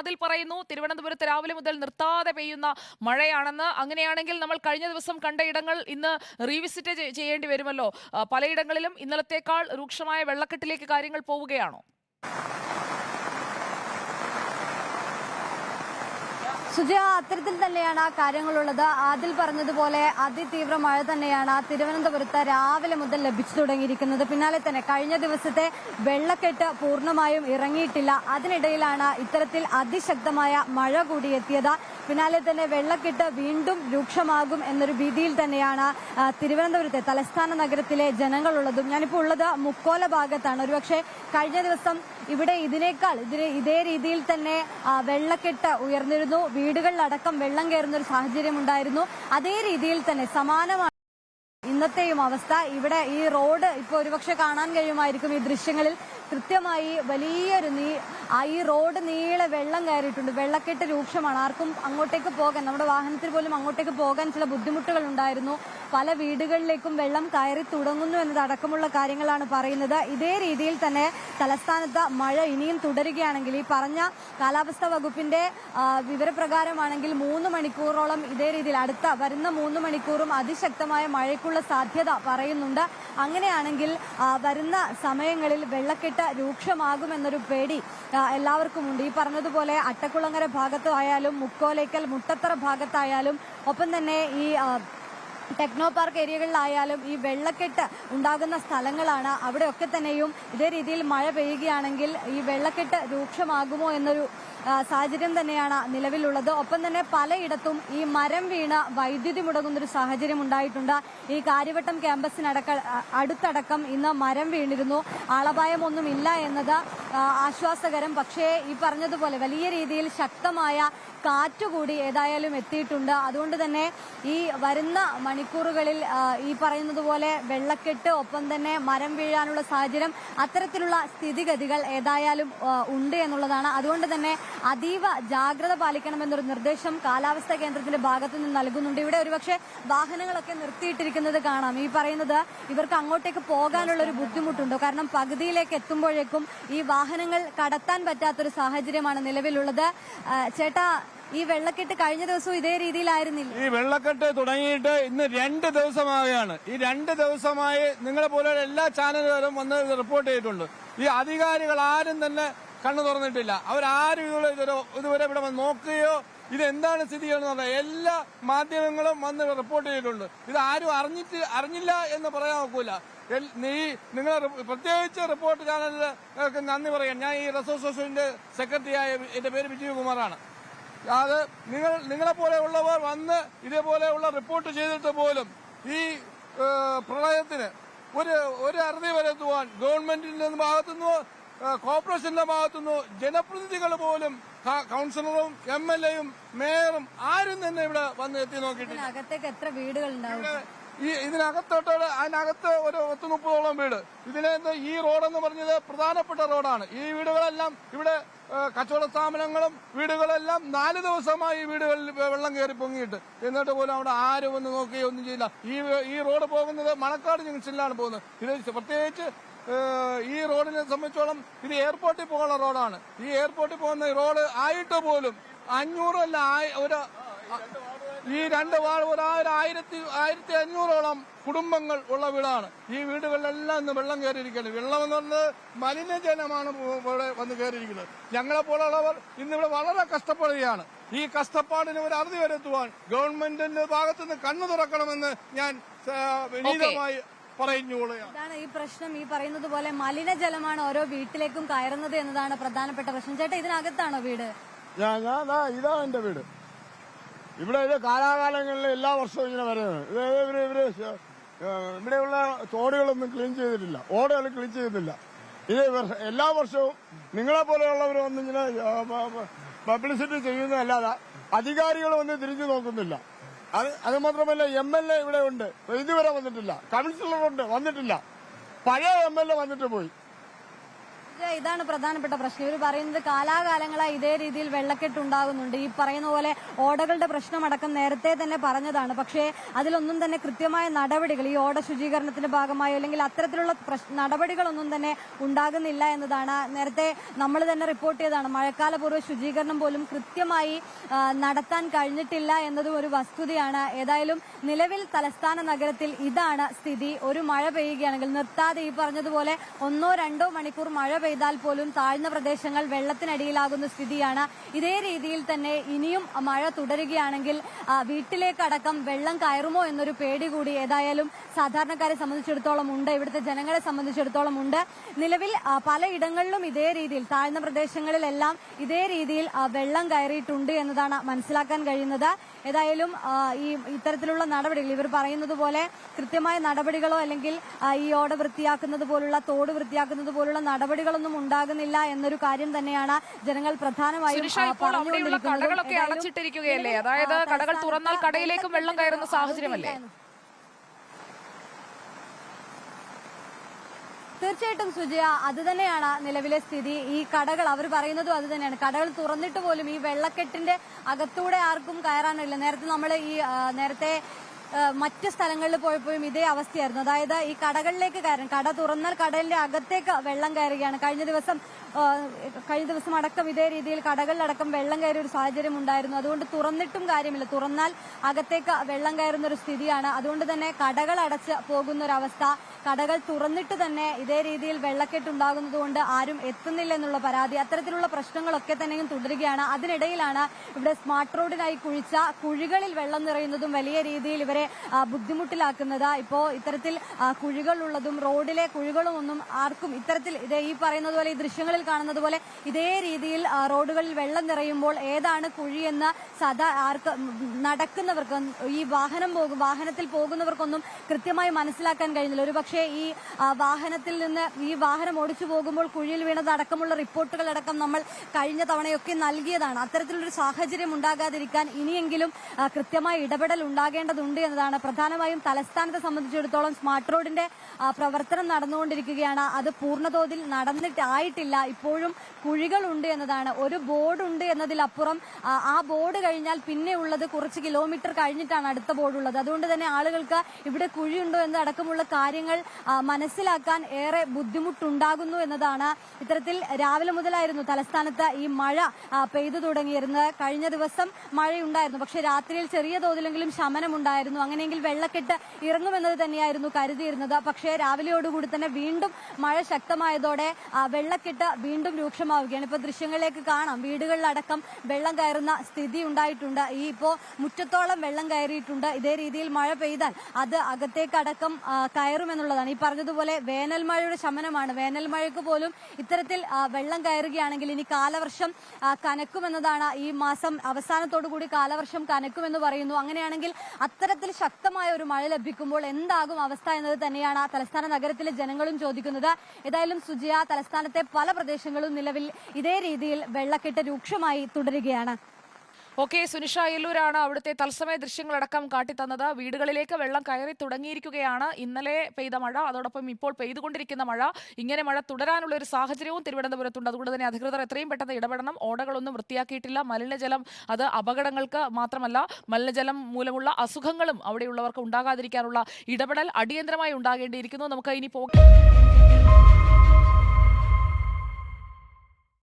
ആദിൽ പറയുന്നു തിരുവനന്തപുരത്ത് രാവിലെ മുതൽ നിർത്താതെ പെയ്യുന്ന മഴയാണെന്ന്. അങ്ങനെയാണെങ്കിൽ നമ്മൾ കഴിഞ്ഞ ദിവസം കണ്ട ഇടങ്ങൾ ഇന്ന് റീവിസിറ്റ് ചെയ്യേണ്ടി വരുമല്ലോ. പലയിടങ്ങളിലും ഇന്നലത്തേക്കാൾ രൂക്ഷമായ വെള്ളക്കെട്ടിലേക്ക് കാര്യങ്ങൾ പോവുകയാണോ? സുജയ, അത്തരത്തിൽ തന്നെയാണ് കാര്യങ്ങളുള്ളത്. ആദിൽ പറഞ്ഞതുപോലെ അതിതീവ്ര മഴ തന്നെയാണ് തിരുവനന്തപുരത്ത് രാവിലെ മുതൽ ലഭിച്ചു തുടങ്ങിയിരിക്കുന്നത്. പിന്നാലെ തന്നെ കഴിഞ്ഞ ദിവസത്തെ വെള്ളക്കെട്ട് പൂർണ്ണമായും ഇറങ്ങിയിട്ടില്ല. അതിനിടയിലാണ് ഇത്തരത്തിൽ അതിശക്തമായ മഴ കൂടി എത്തിയത്. പിന്നാലെ തന്നെ വെള്ളക്കെട്ട് വീണ്ടും രൂക്ഷമാകും എന്നൊരു ഭീതിയിൽ തന്നെയാണ് തിരുവനന്തപുരത്തെ തലസ്ഥാന നഗരത്തിലെ ജനങ്ങളുള്ളതും. ഞാനിപ്പോൾ ഉള്ളത് മുക്കോല ഭാഗത്താണ്. ഒരുപക്ഷെ കഴിഞ്ഞ ദിവസം ഇവിടെ ഇതേ രീതിയിൽ തന്നെ വെള്ളക്കെട്ട് ഉയർന്നിരുന്നു. വീടുകളിലടക്കം വെള്ളം കയറുന്ന ഒരു സാഹചര്യം ഉണ്ടായിരുന്നു. അതേ രീതിയിൽ തന്നെ സമാനമാണ് ഇന്നത്തെയും അവസ്ഥ. ഇവിടെ ഈ റോഡ് ഇപ്പോൾ ഒരുപക്ഷെ കാണാൻ കഴിയുമായിരിക്കും ഈ ദൃശ്യങ്ങളിൽ. കൃത്യമായി വലിയൊരു ഈ റോഡ് നീളെ വെള്ളം കയറിയിട്ടുണ്ട്. വെള്ളക്കെട്ട് രൂക്ഷമാണ്. ആർക്കും അങ്ങോട്ടേക്ക് പോകാൻ, നമ്മുടെ വാഹനത്തിൽ പോലും അങ്ങോട്ടേക്ക് പോകാൻ ചില ബുദ്ധിമുട്ടുകൾ ഉണ്ടായിരുന്നു. പല വീടുകളിലേക്കും വെള്ളം കയറി തുടങ്ങുന്നു എന്നതടക്കമുള്ള കാര്യങ്ങളാണ് പറയുന്നത്. ഇതേ രീതിയിൽ തന്നെ തലസ്ഥാനത്ത് മഴ ഇനിയും തുടരുകയാണെങ്കിൽ, ഈ പറഞ്ഞ കാലാവസ്ഥാ വകുപ്പിന്റെ വിവരപ്രകാരമാണെങ്കിൽ 3 മണിക്കൂറോളം ഇതേ രീതിയിൽ വരുന്ന 3 മണിക്കൂറും അതിശക്തമായ മഴയ്ക്കുള്ള സാധ്യത പറയുന്നുണ്ട്. അങ്ങനെയാണെങ്കിൽ വരുന്ന സമയങ്ങളിൽ വെള്ളക്കെട്ട് രൂക്ഷമാകുമെന്നൊരു പേടി എല്ലാവർക്കും ഉണ്ട്. ഈ പറഞ്ഞതുപോലെ അട്ടക്കുളങ്ങര ഭാഗത്തായാലും മുക്കോലേക്കൽ മുട്ടത്തറ ഭാഗത്തായാലും ഒപ്പം തന്നെ ഈ ടെക്നോ പാർക്ക് ഏരിയകളിലായാലും ഈ വെള്ളക്കെട്ട് ഉണ്ടാകുന്ന സ്ഥലങ്ങളാണ്. അവിടെയൊക്കെ തന്നെയും ഇതേ രീതിയിൽ മഴ പെയ്യുകയാണെങ്കിൽ ഈ വെള്ളക്കെട്ട് രൂക്ഷമാകുമോ എന്നൊരു സാഹചര്യം തന്നെയാണ് നിലവിലുള്ളത്. ഒപ്പം തന്നെ പലയിടത്തും ഈ മരം വീണ് വൈദ്യുതി മുടങ്ങുന്നൊരു സാഹചര്യം ഉണ്ടായിട്ടുണ്ട്. ഈ കാര്യവട്ടം അടുത്തടക്കം ഇന്ന് മരം വീണിരുന്നു. ആളപായമൊന്നുമില്ല എന്നത് ആശ്വാസകരം. പക്ഷേ ഈ പറഞ്ഞതുപോലെ വലിയ രീതിയിൽ ശക്തമായ കാറ്റുകൂടി ഏതായാലും എത്തിയിട്ടുണ്ട്. അതുകൊണ്ട് തന്നെ ഈ വരുന്ന മണിക്കൂറുകളിൽ ഈ പറയുന്നത് പോലെ വെള്ളക്കെട്ട് ഒപ്പം തന്നെ മരം വീഴാനുള്ള സാഹചര്യം, അത്തരത്തിലുള്ള സ്ഥിതിഗതികൾ ഏതായാലും ഉണ്ട് എന്നുള്ളതാണ്. അതുകൊണ്ട് തന്നെ അതീവ ജാഗ്രത പാലിക്കണമെന്നൊരു നിർദ്ദേശം കാലാവസ്ഥാ കേന്ദ്രത്തിന്റെ ഭാഗത്തു നിന്ന് നൽകുന്നുണ്ട്. ഇവിടെ ഒരുപക്ഷെ വാഹനങ്ങളൊക്കെ നിർത്തിയിട്ടിരിക്കുന്നത് കാണാം. ഈ പറയുന്നത് ഇവർക്ക് അങ്ങോട്ടേക്ക് പോകാനുള്ള ഒരു ബുദ്ധിമുട്ടുണ്ടോ? കാരണം പകുതിയിലേക്ക് എത്തുമ്പോഴേക്കും ഈ വാഹനങ്ങൾ കടത്താൻ പറ്റാത്തൊരു സാഹചര്യമാണ് നിലവിലുള്ളത്. ചേട്ടാ, ഈ വെള്ളക്കെട്ട് കഴിഞ്ഞ ദിവസവും ഇതേ രീതിയിലായിരുന്നില്ല? ഈ വെള്ളക്കെട്ട് തുടങ്ങിയിട്ട് ഇന്ന് 2 ദിവസമാവുകയാണ്. ഈ 2 ദിവസമായി നിങ്ങളെ പോലെ എല്ലാ ചാനലുകാരും വന്ന് റിപ്പോർട്ട് ചെയ്തിട്ടുണ്ട്. ഈ അധികാരികൾ ആരും തന്നെ കണ്ണു തുറന്നിട്ടില്ല. അവരാരും ഇതുവരെ ഇവിടെ വന്ന് നോക്കുകയോ ഇതെന്താണ് സ്ഥിതിയെന്ന് പറഞ്ഞാൽ എല്ലാ മാധ്യമങ്ങളും വന്ന് റിപ്പോർട്ട് ചെയ്തിട്ടുണ്ട്. ഇത് ആരും അറിഞ്ഞില്ല എന്ന് പറയാൻ നോക്കൂല. നിങ്ങൾ പ്രത്യേകിച്ച് റിപ്പോർട്ട് ചാനലിലേക്ക് നന്ദി പറയാൻ. ഞാൻ ഈ അസോസിയേഷന്റെ സെക്രട്ടറിയായ എന്റെ പേര് വിജയകുമാറാണ്. അത് നിങ്ങളെ പോലെയുള്ളവർ വന്ന് ഇതേപോലെയുള്ള റിപ്പോർട്ട് ചെയ്തിട്ട് പോലും ഈ പ്രളയത്തിന് ഒരു അറുതി വരുത്തുവാൻ ഗവൺമെന്റിന്റെ ഭാഗത്തുനിന്നോ കോർപ്പറേഷന്റെ ഭാഗത്തുനിന്നോ ജനപ്രതിനിധികൾ പോലും കൌൺസിലറും MLA യും മേയറും ആരും തന്നെ ഇവിടെ വന്ന് എത്തി നോക്കിയിട്ടില്ല. അകത്തേക്ക് എത്ര വീടുകളുണ്ടാവും? അതിനകത്ത് ഒരു 30-30ഓളം വീട്. ഈ റോഡെന്ന് പറഞ്ഞത് പ്രധാനപ്പെട്ട റോഡാണ്. ഈ വീടുകളെല്ലാം ഇവിടെ കച്ചവട സ്ഥാപനങ്ങളും വീടുകളെല്ലാം 4 ദിവസമായി ഈ വീടുകളിൽ വെള്ളം കയറി പൊങ്ങിയിട്ട്, എന്നിട്ട് പോലും അവിടെ ആരും ഒന്ന് നോക്കുകയോ ഒന്നും ചെയ്യില്ല. ഈ റോഡ് പോകുന്നത് മണക്കാട് ജംഗ്ഷനിലാണ് പോകുന്നത്. ഇത് പ്രത്യേകിച്ച് ഈ റോഡിനെ സംബന്ധിച്ചോളം ഇത് എയർപോർട്ടിൽ പോകുന്ന റോഡാണ്. ഈ എയർപോർട്ടിൽ പോകുന്ന റോഡ് ആയിട്ട് പോലും 500 ഈ 2 വാർഡ് 1500ഓളം കുടുംബങ്ങൾ ഉള്ള വീടാണ്. ഈ വീടുകളിലെല്ലാം ഇന്ന് വെള്ളം കയറിയിരിക്കുന്നത്. വെള്ളം എന്ന് പറഞ്ഞത് മലിനജലമാണ് ഇവിടെ വന്ന് കയറിയിരിക്കുന്നത്. ഞങ്ങളെ പോലുള്ളവർ ഇന്നിവിടെ വളരെ കഷ്ടപ്പെടുകയാണ്. ഈ കഷ്ടപ്പാടിന് ഒരു അറുതി വരുത്തുവാൻ ഗവൺമെന്റിന്റെ ഭാഗത്തുനിന്ന് കണ്ണു തുറക്കണമെന്ന് ഞാൻ വിനീതമായി പറയുകയാണ്. ഇതാണ് ഈ പ്രശ്നം. ഈ പറയുന്നത് പോലെ മലിനജലമാണ് ഓരോ വീട്ടിലേക്കും കയറുന്നത് എന്നതാണ് പ്രധാനപ്പെട്ട പ്രശ്നം. ചേട്ടാ, ഇതിനകത്താണോ വീട്? ഇതാണ് എന്റെ വീട്. ഇവിടെ ഇത് കാലാകാലങ്ങളിൽ എല്ലാ വർഷവും ഇങ്ങനെ വരുന്നത്. ഇവര് ഇവിടെയുള്ള തോടുകളൊന്നും ക്ലീൻ ചെയ്തിട്ടില്ല, ഓടുകൾ ക്ലീൻ ചെയ്തിട്ടില്ല. ഇത് എല്ലാ വർഷവും നിങ്ങളെ പോലെയുള്ളവർ വന്നിങ്ങനെ പബ്ലിസിറ്റി ചെയ്യുന്നതല്ലാതെ അധികാരികൾ വന്ന് തിരിഞ്ഞു നോക്കുന്നില്ല. അത് മാത്രമല്ല, MLA ഇവിടെ ഉണ്ട്, ഇതുവരെ വന്നിട്ടില്ല. കൌൺസിലറുണ്ട്, വന്നിട്ടില്ല. പഴയ MLA വന്നിട്ട് പോയി. ഇതാണ് പ്രധാനപ്പെട്ട പ്രശ്നം. ഇവർ പറയുന്നത് കാലാകാലങ്ങളായി ഇതേ രീതിയിൽ വെള്ളക്കെട്ട് ഉണ്ടാകുന്നുണ്ട്. ഈ പറയുന്ന പോലെ ഓടകളുടെ പ്രശ്നമടക്കം നേരത്തെ തന്നെ പറഞ്ഞതാണ്. പക്ഷേ അതിലൊന്നും തന്നെ കൃത്യമായ നടപടികൾ ഈ ഓട ശുചീകരണത്തിന്റെ ഭാഗമായോ അല്ലെങ്കിൽ അത്തരത്തിലുള്ള നടപടികളൊന്നും തന്നെ ഉണ്ടാകുന്നില്ല എന്നതാണ് നേരത്തെ നമ്മൾ തന്നെ റിപ്പോർട്ട് ചെയ്തതാണ്. മഴക്കാലപൂർവ്വ ശുചീകരണം പോലും കൃത്യമായി നടത്താൻ കഴിഞ്ഞിട്ടില്ല എന്നതും ഒരു വസ്തുതയാണ്. ഏതായാലും നിലവിൽ തലസ്ഥാന നഗരത്തിൽ ഇതാണ് സ്ഥിതി. ഒരു മഴ പെയ്യുകയാണെങ്കിൽ നിർത്താതെ ഈ പറഞ്ഞതുപോലെ 1-2 മണിക്കൂർ മഴ പെയ്താൽ പോലും താഴ്ന്ന പ്രദേശങ്ങൾ വെള്ളത്തിനടിയിലാകുന്ന സ്ഥിതിയാണ്. ഇതേ രീതിയിൽ തന്നെ ഇനിയും മഴ തുടരുകയാണെങ്കിൽ വീട്ടിലേക്കടക്കം വെള്ളം കയറുമോ എന്നൊരു പേടി കൂടി ഏതായാലും സാധാരണക്കാരെ സംബന്ധിച്ചിടത്തോളം ഉണ്ട്, ഇവിടുത്തെ ജനങ്ങളെ സംബന്ധിച്ചിടത്തോളം ഉണ്ട്. നിലവിൽ പലയിടങ്ങളിലും ഇതേ രീതിയിൽ താഴ്ന്ന പ്രദേശങ്ങളിലെല്ലാം ഇതേ രീതിയിൽ വെള്ളം കയറിയിട്ടുണ്ട് എന്നതാണ് മനസ്സിലാക്കാൻ കഴിയുന്നത്. ഏതായാലും ഈ ഇത്തരത്തിലുള്ള നടപടികൾ ഇവർ പറയുന്നത് പോലെ കൃത്യമായ നടപടികളോ അല്ലെങ്കിൽ ഈ ഓട വൃത്തിയാക്കുന്നത് പോലുള്ള തോട് വൃത്തിയാക്കുന്നത് പോലുള്ള നടപടികളൊന്നും ഉണ്ടാകുന്നില്ല എന്നൊരു കാര്യം തന്നെയാണ് ജനങ്ങൾ പ്രധാനമായും കടകളൊക്കെ അടച്ചിട്ടിരിക്കുകയല്ലേ? അതായത് കടകൾ തുറന്നാൽ കടയിലേക്കും വെള്ളം കയറുന്ന സാഹചര്യമല്ലേ? തീർച്ചയായിട്ടും സുജയ, അത് തന്നെയാണ് നിലവിലെ സ്ഥിതി. ഈ കടകൾ അവർ പറയുന്നതും അത് തന്നെയാണ്. കടകൾ തുറന്നിട്ട് പോലും ഈ വെള്ളക്കെട്ടിന്റെ അകത്തൂടെ ആർക്കും കയറാനില്ല. നേരത്തെ നമ്മൾ നേരത്തെ മറ്റ് സ്ഥലങ്ങളിൽ പോയപ്പോഴും ഇതേ അവസ്ഥയായിരുന്നു. അതായത് ഈ കടകളിലേക്ക് കയറാൻ, കട തുറന്നാൽ കടലിന്റെ അകത്തേക്ക് വെള്ളം കയറുകയാണ്. കഴിഞ്ഞ ദിവസം അടക്കം ഇതേ രീതിയിൽ കടകളിലടക്കം വെള്ളം കയറിയ ഒരു സാഹചര്യം ഉണ്ടായിരുന്നു. അതുകൊണ്ട് തുറന്നിട്ടും കാര്യമില്ല, തുറന്നാൽ അകത്തേക്ക് വെള്ളം കയറുന്ന ഒരു സ്ഥിതിയാണ്. അതുകൊണ്ട് തന്നെ കടകൾ അടച്ച് പോകുന്ന ഒരവസ്ഥ, കടകൾ തുറന്നിട്ട് തന്നെ ഇതേ രീതിയിൽ വെള്ളക്കെട്ട് ഉണ്ടാകുന്നത് കൊണ്ട് ആരും എത്തുന്നില്ല എന്നുള്ള പരാതി, അത്തരത്തിലുള്ള പ്രശ്നങ്ങളൊക്കെ തന്നെയും തുടരുകയാണ്. അതിനിടയിലാണ് ഇവിടെ സ്മാർട്ട് റോഡിനായി കുഴിച്ച കുഴികളിൽ വെള്ളം നിറയുന്നതും വലിയ രീതിയിൽ ഇവരെ ബുദ്ധിമുട്ടിലാക്കുന്നത്. ഇപ്പോ ഇത്തരത്തിൽ കുഴികളുള്ളതും റോഡിലെ കുഴികളും ഒന്നും ആർക്കും ഇത്തരത്തിൽ ഈ പറയുന്നത് പോലെ ഈ ദൃശ്യങ്ങളിൽ കാണുന്നത് പോലെ ഇതേ രീതിയിൽ റോഡുകളിൽ വെള്ളം നിറയുമ്പോൾ ഏതാണ് കുഴിയെന്ന് നടക്കുന്നവർക്ക്, ഈ വാഹനത്തിൽ പോകുന്നവർക്കൊന്നും കൃത്യമായി മനസ്സിലാക്കാൻ കഴിയുന്നില്ല. ഒരുപക്ഷെ ഈ വാഹനത്തിൽ നിന്ന് ഈ വാഹനം ഓടിച്ചു പോകുമ്പോൾ കുഴിയിൽ വീണത് അടക്കമുള്ള റിപ്പോർട്ടുകളടക്കം നമ്മൾ കഴിഞ്ഞ തവണയൊക്കെ നൽകിയതാണ്. അത്തരത്തിലൊരു സാഹചര്യം ഉണ്ടാകാതിരിക്കാൻ ഇനിയെങ്കിലും കൃത്യമായ ഇടപെടൽ ഉണ്ടാകേണ്ടതുണ്ട് എന്നതാണ്. പ്രധാനമായും തലസ്ഥാനത്തെ സംബന്ധിച്ചിടത്തോളം സ്മാർട്ട് റോഡിന്റെ പ്രവർത്തനം നടന്നുകൊണ്ടിരിക്കുകയാണ്. അത് പൂർണ്ണതോതിൽ നടന്നിട്ടായിട്ടില്ല. ഇപ്പോഴും കുഴികളുണ്ട് എന്നതാണ്. ഒരു ബോർഡ് ഉണ്ട് എന്നതിലപ്പുറം ആ ബോർഡ് കഴിഞ്ഞാൽ പിന്നെ ഉള്ളത് കുറച്ച് കിലോമീറ്റർ കഴിഞ്ഞിട്ടാണ് അടുത്ത ബോർഡ് ഉള്ളത്. അതുകൊണ്ട് തന്നെ ആളുകൾക്ക് ഇവിടെ കുഴിയുണ്ടോ എന്നടക്കമുള്ള കാര്യങ്ങൾ മനസ്സിലാക്കാൻ ഏറെ ബുദ്ധിമുട്ടുണ്ടാകുന്നു എന്നതാണ്. ഇത്തരത്തിൽ രാവിലെ മുതലായിരുന്നു തലസ്ഥാനത്ത് ഈ മഴ പെയ്തു തുടങ്ങിയിരുന്നത്. കഴിഞ്ഞ ദിവസം മഴയുണ്ടായിരുന്നു, പക്ഷെ രാത്രിയിൽ ചെറിയ തോതിലെങ്കിലും ശമനമുണ്ടായിരുന്നു. അങ്ങനെയെങ്കിൽ വെള്ളക്കെട്ട് ഇറങ്ങുമെന്നത് തന്നെയായിരുന്നു കരുതിയിരുന്നത്. പക്ഷേ രാവിലെയോടുകൂടി തന്നെ വീണ്ടും മഴ ശക്തമായതോടെ വെള്ളക്കെട്ട് വീണ്ടും രൂക്ഷമാവുകയാണ്. ഇപ്പൊ ദൃശ്യങ്ങളിലേക്ക് കാണാം, വീടുകളിലടക്കം വെള്ളം കയറുന്ന സ്ഥിതി ഉണ്ടായിട്ടുണ്ട്. ഇപ്പോ മുറ്റത്തോളം വെള്ളം കയറിയിട്ടുണ്ട്. ഇതേ രീതിയിൽ മഴ പെയ്താൽ അത് അകത്തേക്കടക്കം കയറുമെന്നുള്ളതാണ്. ഈ പറഞ്ഞതുപോലെ വേനൽ മഴയുടെ ശമനമാണ്. വേനൽ മഴയ്ക്ക് പോലും ഇത്തരത്തിൽ വെള്ളം കയറുകയാണെങ്കിൽ ഇനി കാലവർഷം കനക്കുമെന്നതാണ്. ഈ മാസം അവസാനത്തോടുകൂടി കാലവർഷം കനക്കുമെന്ന് പറയുന്നു. അങ്ങനെയാണെങ്കിൽ അത്തരത്തിൽ ശക്തമായ ഒരു മഴ ലഭിക്കുമ്പോൾ എന്താകും അവസ്ഥ എന്നത് തന്നെയാണ് തലസ്ഥാന നഗരത്തിലെ ജനങ്ങളും ചോദിക്കുന്നത്. ഏതായാലും സുജിയ, തലസ്ഥാനത്തെ പല പ്രദേശങ്ങളും നിലവിൽ ഇതേ രീതിയിൽ വെള്ളക്കെട്ട് രൂക്ഷമായി തുടരുകയാണ്. ഓക്കെ, സുനിഷ അയ്യല്ലൂരാണ് അവിടുത്തെ തത്സമയ ദൃശ്യങ്ങളടക്കം കാട്ടിത്തന്നത്. വീടുകളിലേക്ക് വെള്ളം കയറി തുടങ്ങിയിരിക്കുകയാണ്. ഇന്നലെ പെയ്ത മഴ, അതോടൊപ്പം ഇപ്പോൾ പെയ്തുകൊണ്ടിരിക്കുന്ന മഴ, ഇങ്ങനെ മഴ തുടരാനുള്ള ഒരു സാഹചര്യവും തിരുവനന്തപുരത്തുണ്ട്. അതുകൊണ്ട് തന്നെ അധികൃതർ എത്രയും പെട്ടെന്ന് ഇടപെടണം. ഓടകളൊന്നും വൃത്തിയാക്കിയിട്ടില്ല. മലിനജലം അത് അപകടങ്ങൾക്ക് മാത്രമല്ല, മലിനജലം മൂലമുള്ള അസുഖങ്ങളും അവിടെയുള്ളവർക്ക് ഉണ്ടാകാതിരിക്കാനുള്ള ഇടപെടൽ അടിയന്തരമായി ഉണ്ടാകേണ്ടിയിരിക്കുന്നു. നമുക്ക് ഇനി